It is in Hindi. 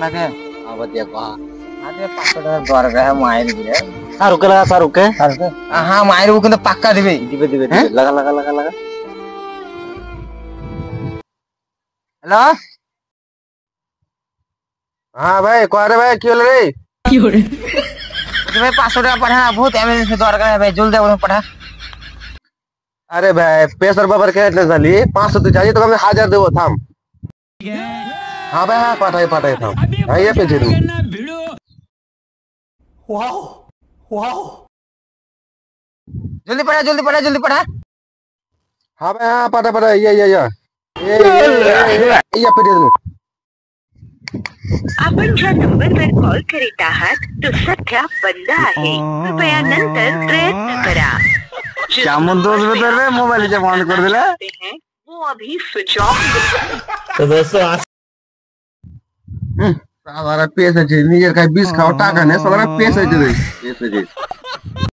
লাগে आवत या कहा আরে 500 টাকা দরকার মায়ের দিবে शाहरुख के लगा शाहरुख के হ্যাঁ মায়ের ও কিন্তু পাক্কা দিবে दिबे दिबे दिबे लगा लगा लगा लगा হ্যালো हाँ भाई कौन रे भाई क्यों ले रे भाई 500 টাকা পাঠা বহুত এমার্জেন্সি দরকার है भाई जल्दी बोलो पाठा अरे भाई पैसा बाबर के इतने साली 500 तो चाहिए तो हमें 1000 देवो थाम हाँ भाई हाँ पाठाई थाम हाँ ये पे जरूर वाओ वाओ जल्दी पढ़ा हाँ भाई हाँ पाठा ये पे जरूर आपण ज्या नंबरवर कॉल करीत आहात तो सध्या बंद आहे कृपया नंतर प्रयत्न करा কেমন দোষ বেতর রে মোবাইল যে বন্ধ করে দিলে वो अभी स्विच ऑफ तो दोस्तों आज सारा पैसा चाहिए नियर का 20 खाओ टाका ने सारा पैसा चाहिए